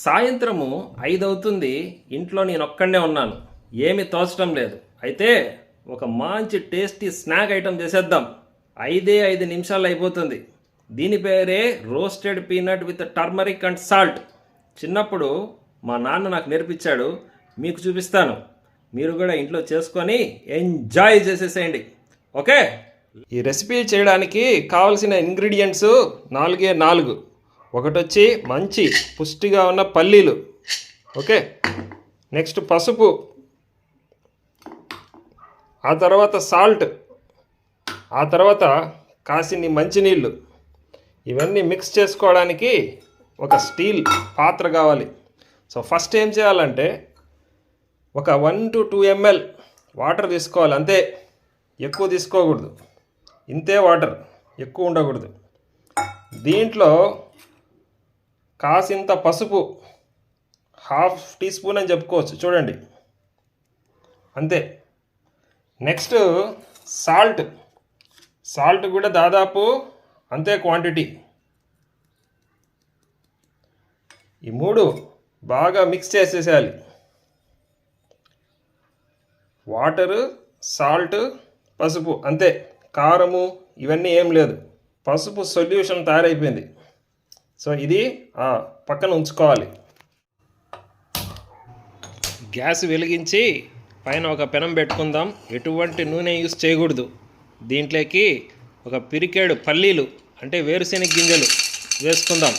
సాయంత్రము 5 అవుతుంది. ఇంట్లో నేను ఒక్కడనే ఉన్నాను. ఏమీ తోచడం లేదు. అయితే ఒక మంచి టేస్టీ స్నాక్ ఐటెం చేసేద్దాం. 5 నిమిషాలు అయిపోతుంది. దీని పేరే roasted peanut with turmeric and salt. చిన్నప్పుడు మా నాన్న నాకు నేర్పించాడు. మీకు చూపిస్తాను. మీరు కూడా ఇంట్లో చేసుకొని ఎంజాయ్ చేసేసేయండి. ఓకే, ఈ రెసిపీ చేయడానికి కావలసిన ఇంగ్రీడియంట్స్ 4 ఒకటి వచ్చి మంచి పుష్టిగా ఉన్న పల్లీలు. ఓకే, నెక్స్ట్ పసుపు, ఆ తర్వాత సాల్ట్, ఆ తర్వాత కాసిన్ని మంచినీళ్ళు. ఇవన్నీ మిక్స్ చేసుకోవడానికి ఒక స్టీల్ పాత్ర కావాలి. సో ఫస్ట్ ఏం చేయాలంటే ఒక 1 to 2 ml వాటర్ తీసుకోవాలి. అంతే, ఎక్కువ తీసుకోకూడదు. ఇంతే వాటర్, ఎక్కువ ఉండకూడదు. దీంట్లో కాసింత పసుపు, ½ టీ స్పూన్ అని చెప్పుకోవచ్చు, చూడండి, అంతే. నెక్స్ట్ సాల్ట్ కూడా దాదాపు అంతే క్వాంటిటీ. ఈ 3 బాగా మిక్స్ చేసేసేయాలి. వాటరు, సాల్ట్, పసుపు, అంతే. కారము ఇవన్నీ ఏం లేదు. పసుపు సొల్యూషన్ తయారైపోయింది. సో ఇది పక్కన ఉంచుకోవాలి. గ్యాస్ వెలిగించి పైన ఒక పెనం పెట్టుకుందాం. ఎటువంటి నూనె యూస్ చేయకూడదు. దీంట్లోకి ఒక పిరికేడు పల్లీలు అంటే వేరుశెనగ గింజలు వేసుకుందాం.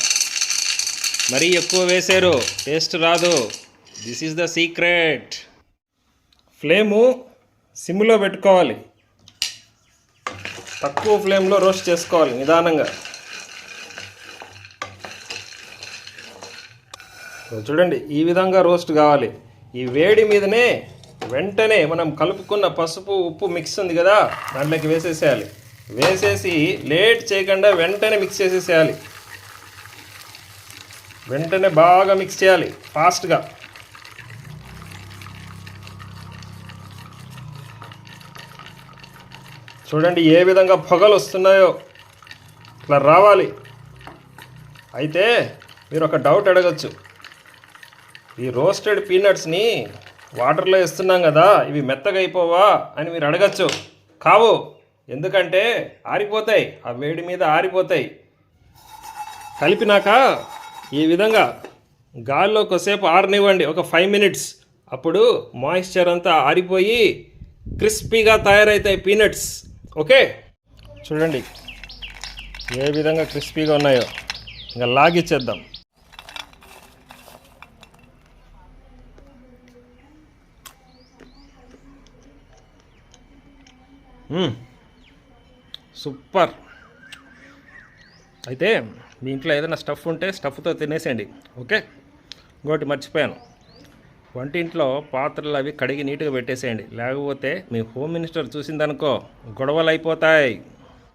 మరీ ఎక్కువ వేసారు టేస్ట్ రాదు. This is the secret. Flame సిమ్లో పెట్టుకోవాలి. తక్కువ ఫ్లేమ్లో రోస్ట్ చేసుకోవాలి నిదానంగా. చూడండి, ఈ విధంగా రోస్ట్ కావాలి. ఈ వేడి మీదనే వెంటనే మనం కలుపుకున్న పసుపు ఉప్పు మిక్స్ ఉంది కదా, దాంట్లోకి వేసేసేయాలి. వేసేసి లేట్ చేయకుండా వెంటనే మిక్స్ చేసేసేయాలి. వెంటనే బాగా మిక్స్ చేయాలి ఫాస్ట్గా. చూడండి ఏ విధంగా పొగలు వస్తున్నాయో, ఇట్లా రావాలి. అయితే మీరు ఒక డౌట్ అడగచ్చు, ఈ రోస్టెడ్ పీనట్స్ని వాటర్లో వేస్తున్నాం కదా, ఇవి మెత్తగా అయిపోవా అని మీరు అడగచ్చు. కావు, ఎందుకంటే ఆరిపోతాయి, ఆ వేడి మీద ఆరిపోతాయి. కలిపినాక ఈ విధంగా గాల్లో కొద్దిసేపు ఆరనివ్వండి, ఒక 5 minutes. అప్పుడు మాయిశ్చర్ అంతా ఆరిపోయి క్రిస్పీగా తయారవుతాయి పీనట్స్. ఓకే, చూడండి ఏ విధంగా క్రిస్పీగా ఉన్నాయో. ఇంకా లాగిచ్చేద్దాం. సూపర్. అయితే మీ ఇంట్లో ఏదైనా స్టఫ్ ఉంటే స్టఫ్తో తినేసేయండి. ఓకే, ఇంకోటి మర్చిపోయాను, వంటింట్లో పాత్రలు అవి కడిగి నీట్గా పెట్టేసేయండి. లేకపోతే మీ హోమ్ మినిస్టర్ చూసిందనుకో గొడవలు అయిపోతాయి.